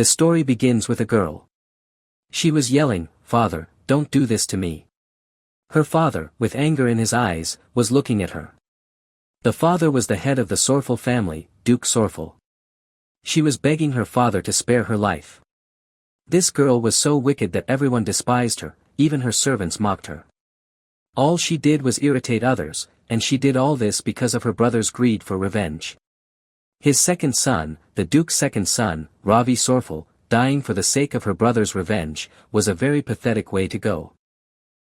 The story begins with a girl. She was yelling, "Father, don't do this to me." Her father, with anger in his eyes, was looking at her. The father was the head of the Sorful family, Duke Sorful. She was begging her father to spare her life. This girl was so wicked that everyone despised her, even her servants mocked her. All she did was irritate others, and she did all this because of her brother's greed for revenge. His second son, the Duke's second son, Ravi Sorful, dying for the sake of her brother's revenge, was a very pathetic way to go.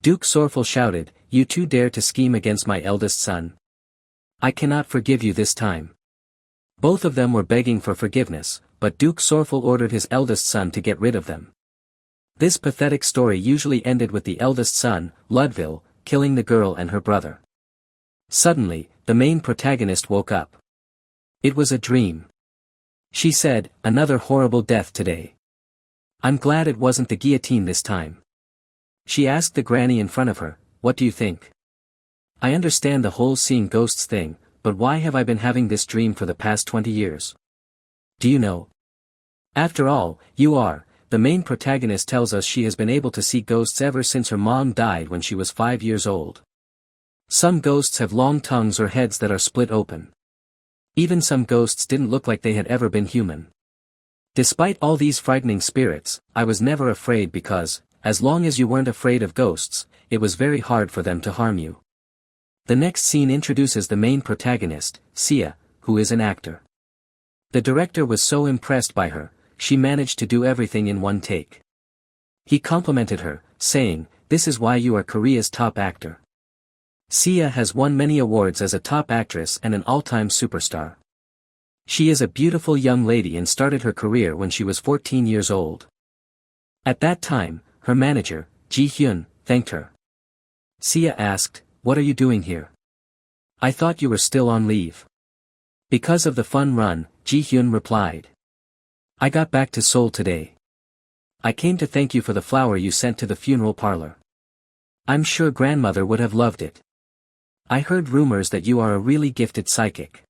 Duke Sorful shouted, "You two dare to scheme against my eldest son? I cannot forgive you this time." Both of them were begging for forgiveness, but Duke Sorful ordered his eldest son to get rid of them. This pathetic story usually ended with the eldest son, Ludville, killing the girl and her brother. Suddenly, the main protagonist woke up. It was a dream. She said, "Another horrible death today. I'm glad it wasn't the guillotine this time." She asked the granny in front of her, "What do you think? I understand the whole seeing ghosts thing, but why have I been having this dream for the past 20 years? Do you know? After all, the main protagonist tells us she has been able to see ghosts ever since her mom died when she was 5 years old. Some ghosts have long tongues or heads that are split open. Even some ghosts didn't look like they had ever been human. Despite all these frightening spirits, I was never afraid because, as long as you weren't afraid of ghosts, it was very hard for them to harm you." The next scene introduces the main protagonist, Sia, who is an actor. The director was so impressed by her, she managed to do everything in one take. He complimented her, saying, "This is why you are Korea's top actor." Sia has won many awards as a top actress and an all-time superstar. She is a beautiful young lady and started her career when she was 14 years old. At that time, her manager, Ji Hyun, thanked her. Sia asked, "What are you doing here? I thought you were still on leave." "Because of the fun run," Ji Hyun replied. "I got back to Seoul today. I came to thank you for the flower you sent to the funeral parlor. I'm sure grandmother would have loved it. I heard rumors that you are a really gifted psychic.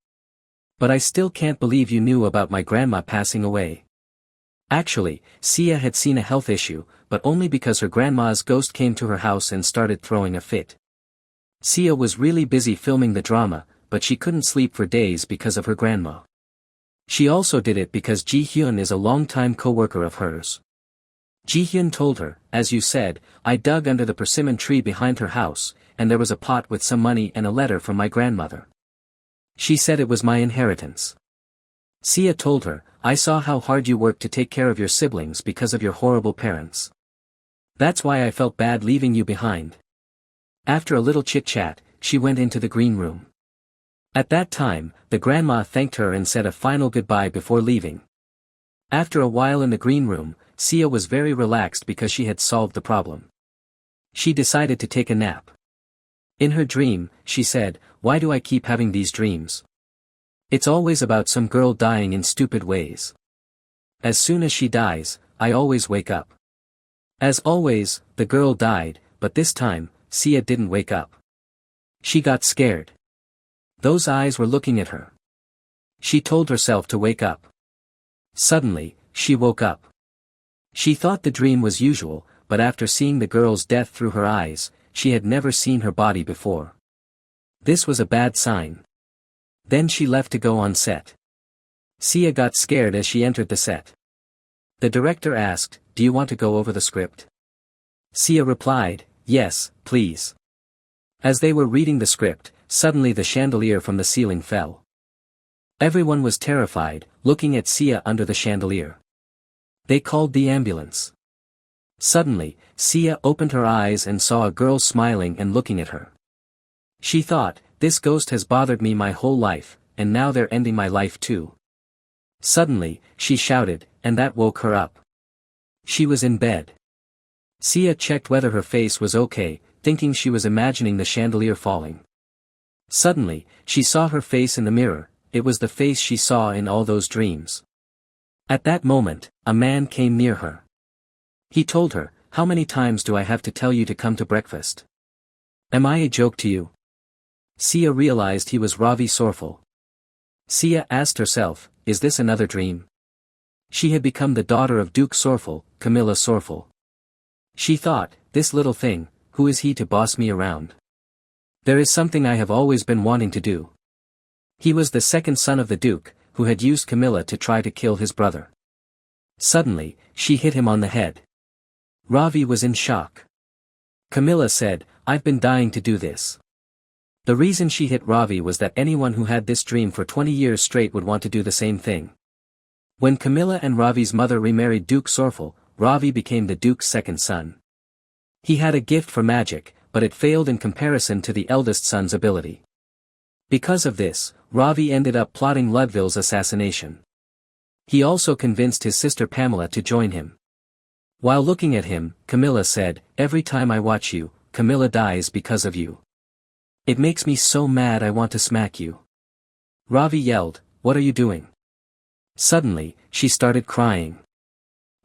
But I still can't believe you knew about my grandma passing away." Actually, Sia had seen a health issue, but only because her grandma's ghost came to her house and started throwing a fit. Sia was really busy filming the drama, but she couldn't sleep for days because of her grandma. She also did it because Ji Hyun is a long-time co-worker of hers. Ji Hyun told her, "As you said, I dug under the persimmon tree behind her house, and there was a pot with some money and a letter from my grandmother. She said it was my inheritance." Sia told her, "I saw how hard you worked to take care of your siblings because of your horrible parents. That's why I felt bad leaving you behind." After a little chit-chat, she went into the green room. At that time, the grandma thanked her and said a final goodbye before leaving. After a while in the green room, Sia was very relaxed because she had solved the problem. She decided to take a nap. In her dream, she said, "Why do I keep having these dreams? It's always about some girl dying in stupid ways. As soon as she dies, I always wake up." As always, the girl died, but this time, Sia didn't wake up. She got scared. Those eyes were looking at her. She told herself to wake up. Suddenly, she woke up. She thought the dream was usual, but after seeing the girl's death through her eyes, she had never seen her body before. This was a bad sign. Then she left to go on set. Sia got scared as she entered the set. The director asked, "Do you want to go over the script?" Sia replied, "Yes, please." As they were reading the script, suddenly the chandelier from the ceiling fell. Everyone was terrified, looking at Sia under the chandelier. They called the ambulance. Suddenly, Sia opened her eyes and saw a girl smiling and looking at her. She thought, "This ghost has bothered me my whole life, and now they're ending my life too." Suddenly, she shouted, and that woke her up. She was in bed. Sia checked whether her face was okay, thinking she was imagining the chandelier falling. Suddenly, she saw her face in the mirror. It was the face she saw in all those dreams. At that moment, a man came near her. He told her, "How many times do I have to tell you to come to breakfast? Am I a joke to you?" Sia realized he was Ravi Sorful. Sia asked herself, "Is this another dream?" She had become the daughter of Duke Sorful, Camilla Sorful. She thought, this little thing, who is he to boss me around? There is something I have always been wanting to do. He was the second son of the Duke, who had used Camilla to try to kill his brother. Suddenly, she hit him on the head. Ravi was in shock. Camilla said, I've been dying to do this. The reason she hit Ravi was that anyone who had this dream for 20 years straight would want to do the same thing. When Camilla and Ravi's mother remarried Duke Sorful, Ravi became the Duke's second son. He had a gift for magic, but it failed in comparison to the eldest son's ability. Because of this, Ravi ended up plotting Ludville's assassination. He also convinced his sister Pamela to join him. While looking at him, Camilla said, every time I watch you, Camilla dies because of you. It makes me so mad I want to smack you. Ravi yelled, what are you doing? Suddenly, she started crying.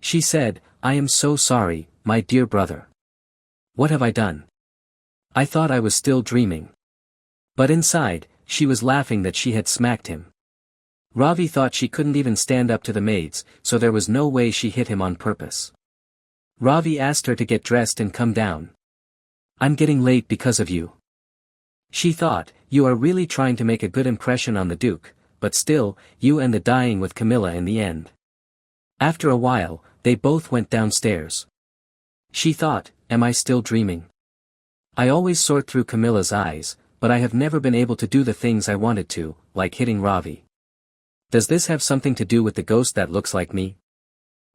She said, I am so sorry, my dear brother. What have I done? I thought I was still dreaming. But inside, she was laughing that she had smacked him. Ravi thought she couldn't even stand up to the maids, so there was no way she hit him on purpose. Ravi asked her to get dressed and come down. I'm getting late because of you. She thought, you are really trying to make a good impression on the Duke, but still, you end up dying with Camilla in the end. After a while, they both went downstairs. She thought, am I still dreaming? I always sort through Camilla's eyes, but I have never been able to do the things I wanted to, like hitting Ravi. Does this have something to do with the ghost that looks like me?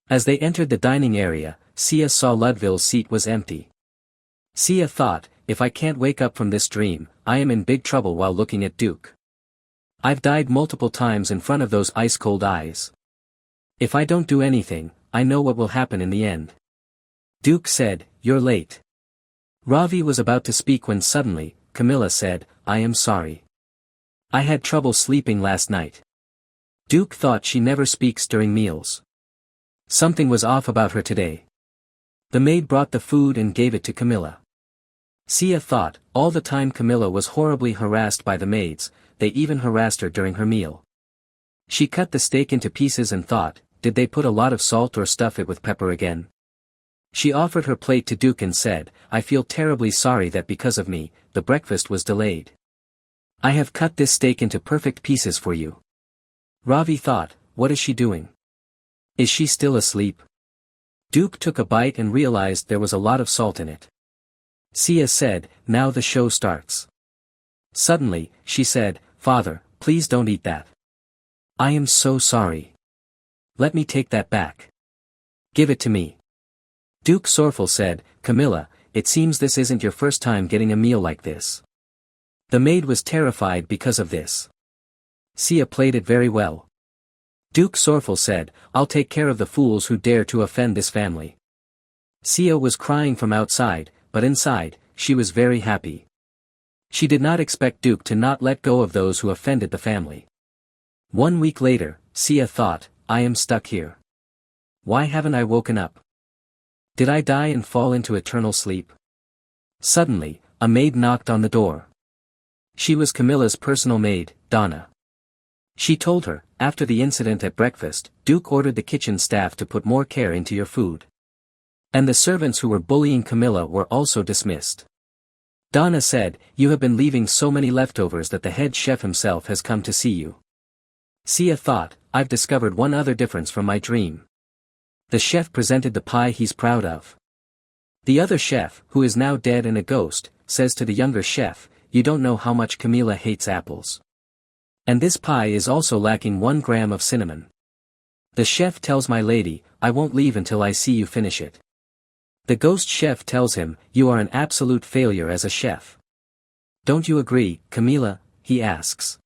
As they entered the dining area, Sia saw Ludville's seat was empty. Sia thought, if I can't wake up from this dream, I am in big trouble while looking at Duke. I've died multiple times in front of those ice-cold eyes. If I don't do anything, I know what will happen in the end. Duke said, you're late. Ravi was about to speak when suddenly, Camilla said, I am sorry. I had trouble sleeping last night. Duke thought she never speaks during meals. Something was off about her today. The maid brought the food and gave it to Camilla. Sia thought, all the time Camilla was horribly harassed by the maids, they even harassed her during her meal. She cut the steak into pieces and thought, did they put a lot of salt or stuff it with pepper again? She offered her plate to Duke and said, I feel terribly sorry that because of me, the breakfast was delayed. I have cut this steak into perfect pieces for you. Ravi thought, what is she doing? Is she still asleep? Duke took a bite and realized there was a lot of salt in it. Sia said, now the show starts. Suddenly, she said, Father, please don't eat that. I am so sorry. Let me take that back. Give it to me. Duke Sorful said, Camilla, it seems this isn't your first time getting a meal like this. The maid was terrified because of this. Sia played it very well. Duke Sorful said, I'll take care of the fools who dare to offend this family. Sia was crying from outside, but inside, she was very happy. She did not expect Duke to not let go of those who offended the family. 1 week later, Sia thought, I am stuck here. Why haven't I woken up? Did I die and fall into eternal sleep? Suddenly, a maid knocked on the door. She was Camilla's personal maid, Donna. She told her, after the incident at breakfast, Duke ordered the kitchen staff to put more care into your food. And the servants who were bullying Camilla were also dismissed. Donna said, you have been leaving so many leftovers that the head chef himself has come to see you. Sia thought, I've discovered one other difference from my dream. The chef presented the pie he's proud of. The other chef, who is now dead and a ghost, says to the younger chef, you don't know how much Camilla hates apples. And this pie is also lacking 1 gram of cinnamon. The chef tells my lady, I won't leave until I see you finish it. The ghost chef tells him, you are an absolute failure as a chef. Don't you agree, Camilla? He asks.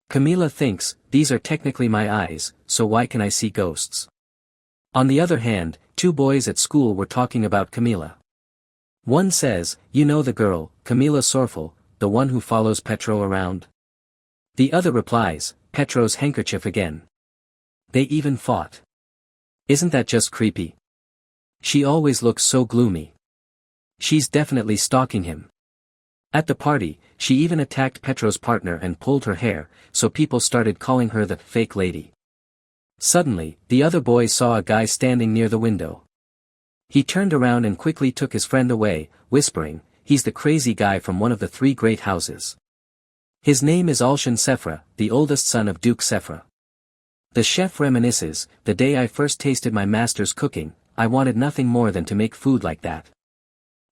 Camilla thinks, these are technically my eyes, so why can I see ghosts? On the other hand, 2 boys at school were talking about Camilla. One says, you know the girl, Camilla Sorful, the one who follows Petro around? The other replies, Petro's handkerchief again. They even fought. Isn't that just creepy? She always looks so gloomy. She's definitely stalking him. At the party, she even attacked Petro's partner and pulled her hair, so people started calling her the fake lady. Suddenly, the other boy saw a guy standing near the window. He turned around and quickly took his friend away, whispering, "He's the crazy guy from one of the 3 great houses. His name is Alshan Sephra, the oldest son of Duke Sephra." The chef reminisces, "The day I first tasted my master's cooking, I wanted nothing more than to make food like that.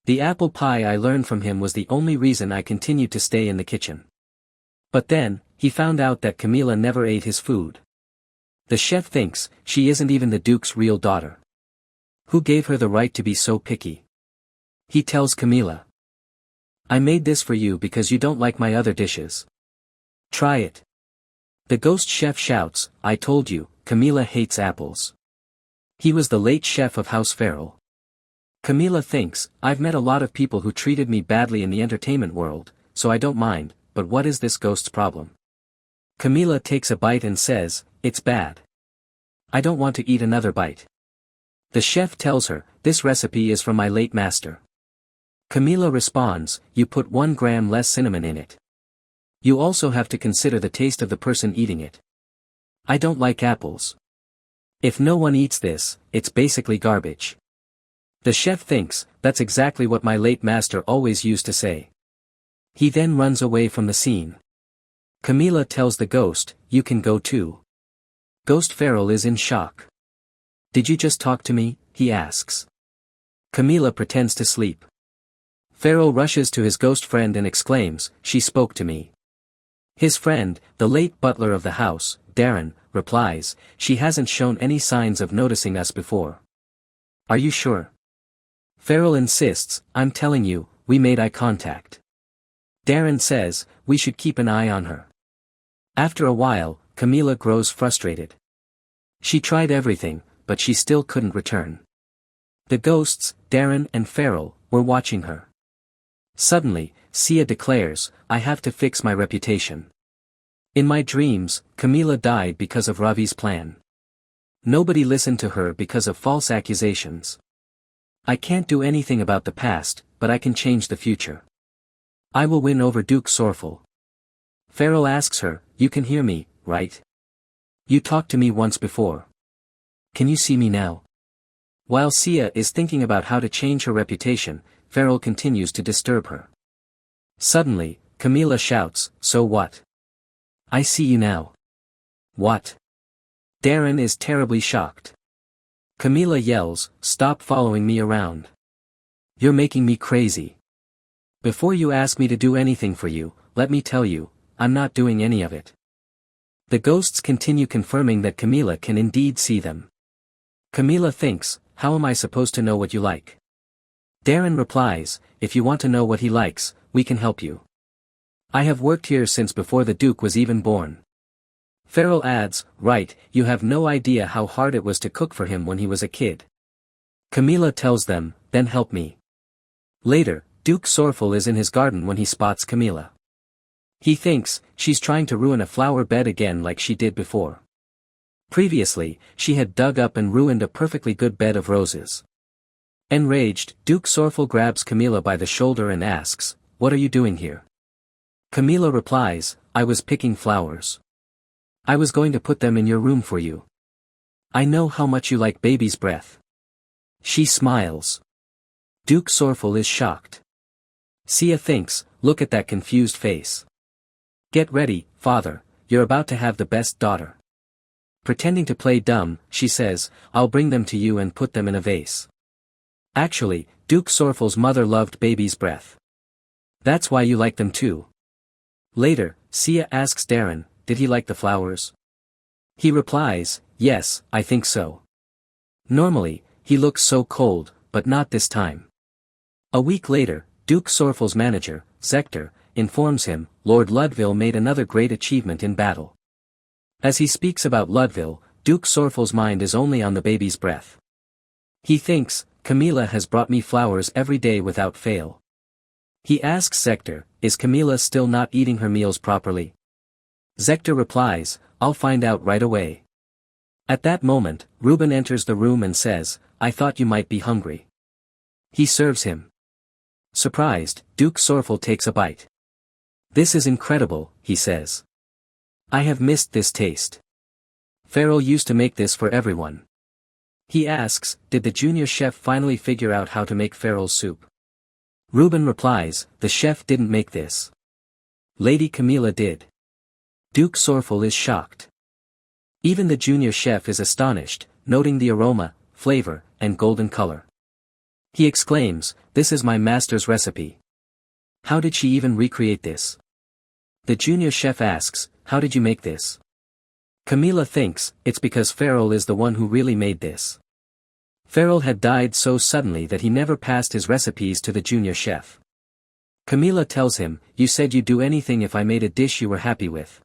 The apple pie I learned from him was the only reason I continued to stay in the kitchen." But then, he found out that Camila never ate his food. The chef thinks, she isn't even the Duke's real daughter. Who gave her the right to be so picky? He tells Camila, "I made this for you because you don't like my other dishes. Try it." The ghost chef shouts, "I told you, Camila hates apples." He was the late chef of House Farrell. Camila thinks, "I've met a lot of people who treated me badly in the entertainment world, so I don't mind, but what is this ghost's problem?" Camila takes a bite and says, "It's bad. I don't want to eat another bite." The chef tells her, "This recipe is from my late master." Camila responds, "You put 1 gram less cinnamon in it. You also have to consider the taste of the person eating it. I don't like apples. If no one eats this, it's basically garbage." The chef thinks, "That's exactly what my late master always used to say." He then runs away from the scene. Camila tells the ghost, "You can go too." Ghost Farrell is in shock. "Did you just talk to me?" he asks. Camila pretends to sleep. Farrell rushes to his ghost friend and exclaims, "She spoke to me." His friend, the late butler of the house, Darren, replies, "She hasn't shown any signs of noticing us before." "Are you sure?" Farrell insists, "I'm telling you, we made eye contact." Darren says, "We should keep an eye on her." After a while, Camila grows frustrated. She tried everything, but she still couldn't return. The ghosts, Darren and Farrell, were watching her. Suddenly, Sia declares, "I have to fix my reputation. In my dreams, Camila died because of Ravi's plan. Nobody listened to her because of false accusations. I can't do anything about the past, but I can change the future. I will win over Duke Sorful." Farrell asks her, "You can hear me, right? You talked to me once before. Can you see me now?" While Sia is thinking about how to change her reputation, Farrell continues to disturb her. Suddenly, Camila shouts, "So what? I see you now." "What?" Darren is terribly shocked. Camila yells, "Stop following me around. You're making me crazy. Before you ask me to do anything for you, let me tell you, I'm not doing any of it." The ghosts continue confirming that Camila can indeed see them. Camila thinks, "How am I supposed to know what you like?" Darren replies, "If you want to know what he likes, we can help you. I have worked here since before the Duke was even born." Farrell adds, "Right, you have no idea how hard it was to cook for him when he was a kid." Camila tells them, "Then help me." Later, Duke Sorful is in his garden when he spots Camila. He thinks, she's trying to ruin a flower bed again like she did before. Previously, she had dug up and ruined a perfectly good bed of roses. Enraged, Duke Sorful grabs Camila by the shoulder and asks, "What are you doing here?" Camila replies, "I was picking flowers. I was going to put them in your room for you. I know how much you like baby's breath." She smiles. Duke Sorful is shocked. Sia thinks, "Look at that confused face. Get ready, father, you're about to have the best daughter." Pretending to play dumb, she says, "I'll bring them to you and put them in a vase." Actually, Duke Sorful's mother loved baby's breath. "That's why you like them too." Later, Sia asks Darren, "Did he like the flowers?" He replies, "Yes, I think so. Normally, he looks so cold, but not this time." A week later, Duke Sorful's manager, Zector, informs him, Lord Ludville made another great achievement in battle. As he speaks about Ludville, Duke Sorful's mind is only on the baby's breath. He thinks, "Camila has brought me flowers every day without fail." He asks Zector, "Is Camila still not eating her meals properly?" Zector replies, "I'll find out right away." At that moment, Reuben enters the room and says, "I thought you might be hungry." He serves him. Surprised, Duke Sorful takes a bite. "This is incredible," he says. "I have missed this taste. Farrell used to make this for everyone. He asks, did the junior chef finally figure out how to make Farrell's soup? Reuben replies, the chef didn't make this. Lady Camilla did. Duke Sorfel is shocked. Even the junior chef is astonished, noting the aroma, flavor, and golden color. He exclaims, this is my master's recipe. How did she even recreate this? The junior chef asks, how did you make this? Camilla thinks, it's because Farrell is the one who really made this. Farrell had died so suddenly that he never passed his recipes to the junior chef. Camilla tells him, you said you'd do anything if I made a dish you were happy with.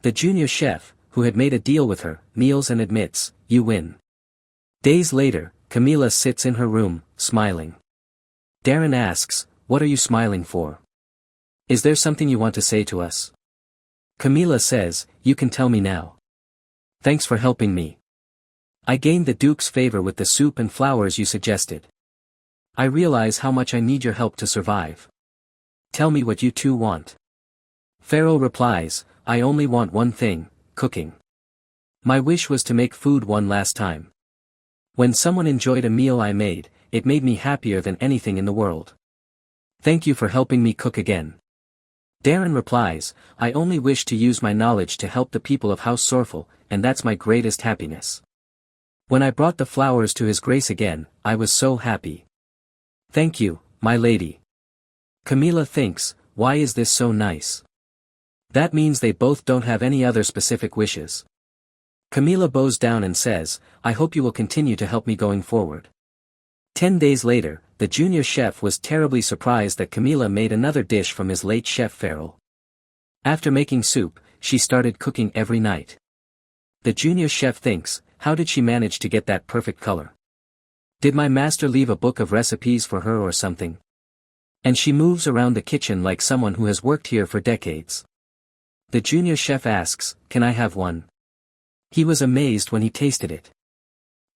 The junior chef, who had made a deal with her, kneels and admits, you win. Days later, Camilla sits in her room, smiling. Darren asks, what are you smiling for? Is there something you want to say to us? Camilla says, you can tell me now. Thanks for helping me. I gained the Duke's favor with the soup and flowers you suggested. I realize how much I need your help to survive. Tell me what you two want. Farrell replies, I only want one thing, cooking. My wish was to make food one last time. When someone enjoyed a meal I made, it made me happier than anything in the world. Thank you for helping me cook again. Darren replies, I only wish to use my knowledge to help the people of House Sorfel, and that's my greatest happiness. When I brought the flowers to His Grace again, I was so happy. Thank you, my lady. Camilla thinks, why is this so nice? That means they both don't have any other specific wishes. Camilla bows down and says, I hope you will continue to help me going forward. 10 days later, the junior chef was terribly surprised that Camilla made another dish from his late chef Farrell. After making soup, she started cooking every night. The junior chef thinks, how did she manage to get that perfect color? Did my master leave a book of recipes for her or something? And she moves around the kitchen like someone who has worked here for decades. The junior chef asks, can I have one? He was amazed when he tasted it.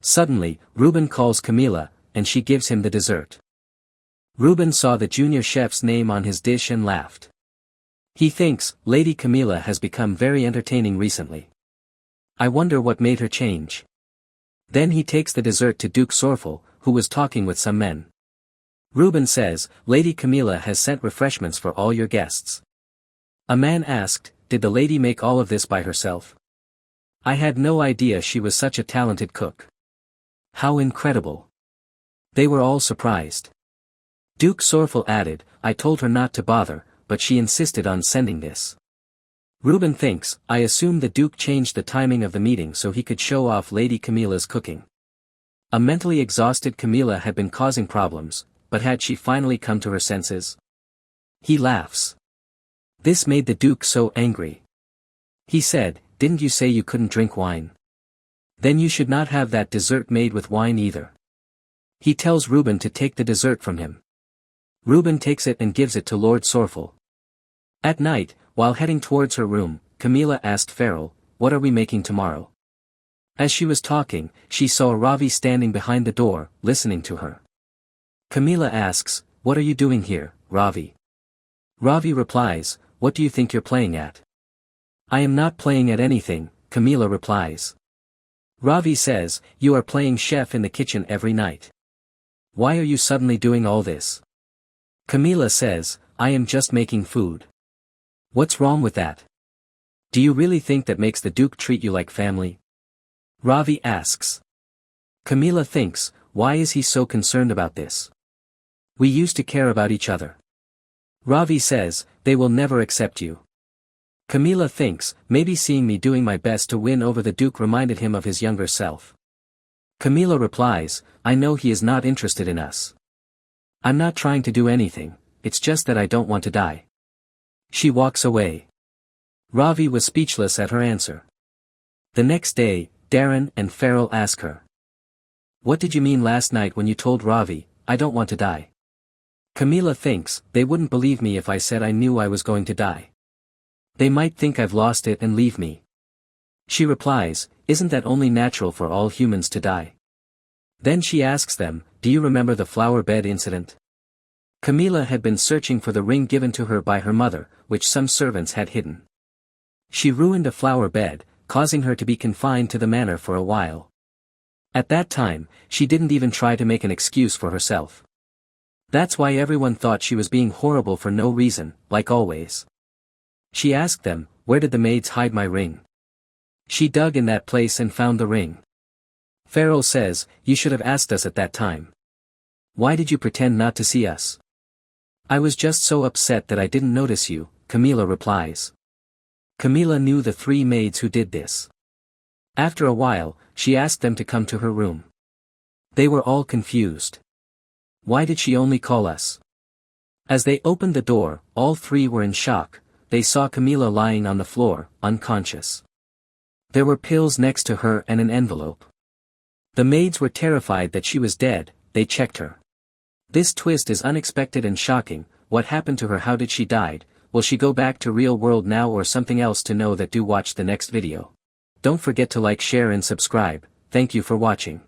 Suddenly, Reuben calls Camilla, and she gives him the dessert. Reuben saw the junior chef's name on his dish and laughed. He thinks, Lady Camilla has become very entertaining recently. I wonder what made her change. Then he takes the dessert to Duke Sorfel, who was talking with some men. Reuben says, Lady Camilla has sent refreshments for all your guests. A man asked, did the lady make all of this by herself? I had no idea she was such a talented cook. How incredible. They were all surprised. Duke Sorfel added, I told her not to bother, but she insisted on sending this. Reuben thinks, I assume the Duke changed the timing of the meeting so he could show off Lady Camilla's cooking. A mentally exhausted Camilla had been causing problems, but had she finally come to her senses? He laughs. This made the Duke so angry. He said, didn't you say you couldn't drink wine? Then you should not have that dessert made with wine either. He tells Reuben to take the dessert from him. Reuben takes it and gives it to Lord Sorfel. At night, while heading towards her room, Camilla asked Farrell, what are we making tomorrow? As she was talking, she saw Ravi standing behind the door, listening to her. Camilla asks, what are you doing here, Ravi? Ravi replies, what do you think you're playing at? I am not playing at anything, Camilla replies. Ravi says, you are playing chef in the kitchen every night. Why are you suddenly doing all this? Camilla says, I am just making food. What's wrong with that? Do you really think that makes the Duke treat you like family? Ravi asks. Camilla thinks, why is he so concerned about this? We used to care about each other. Ravi says, they will never accept you. Camilla thinks, maybe seeing me doing my best to win over the Duke reminded him of his younger self. Camilla replies, I know he is not interested in us. I'm not trying to do anything, it's just that I don't want to die. She walks away. Ravi was speechless at her answer. The next day, Darren and Farrell ask her. What did you mean last night when you told Ravi, I don't want to die? Camilla thinks, they wouldn't believe me if I said I knew I was going to die. They might think I've lost it and leave me. She replies, isn't that only natural for all humans to die? Then she asks them, do you remember the flower bed incident? Camilla had been searching for the ring given to her by her mother, which some servants had hidden. She ruined a flower bed, causing her to be confined to the manor for a while. At that time, she didn't even try to make an excuse for herself. That's why everyone thought she was being horrible for no reason, like always. She asked them, "Where did the maids hide my ring?" She dug in that place and found the ring. Pharaoh says, "You should have asked us at that time. Why did you pretend not to see us?" "I was just so upset that I didn't notice you," Camila replies. Camila knew the 3 maids who did this. After a while, she asked them to come to her room. They were all confused. Why did she only call us? As they opened the door, all 3 were in shock. They saw Camila lying on the floor, unconscious. There were pills next to her and an envelope. The maids were terrified that she was dead. They checked her. This twist is unexpected and shocking. What happened to her? How did she die? Will she go back to real world now or something else? To know that, do watch the next video. Don't forget to like, share and subscribe. Thank you for watching.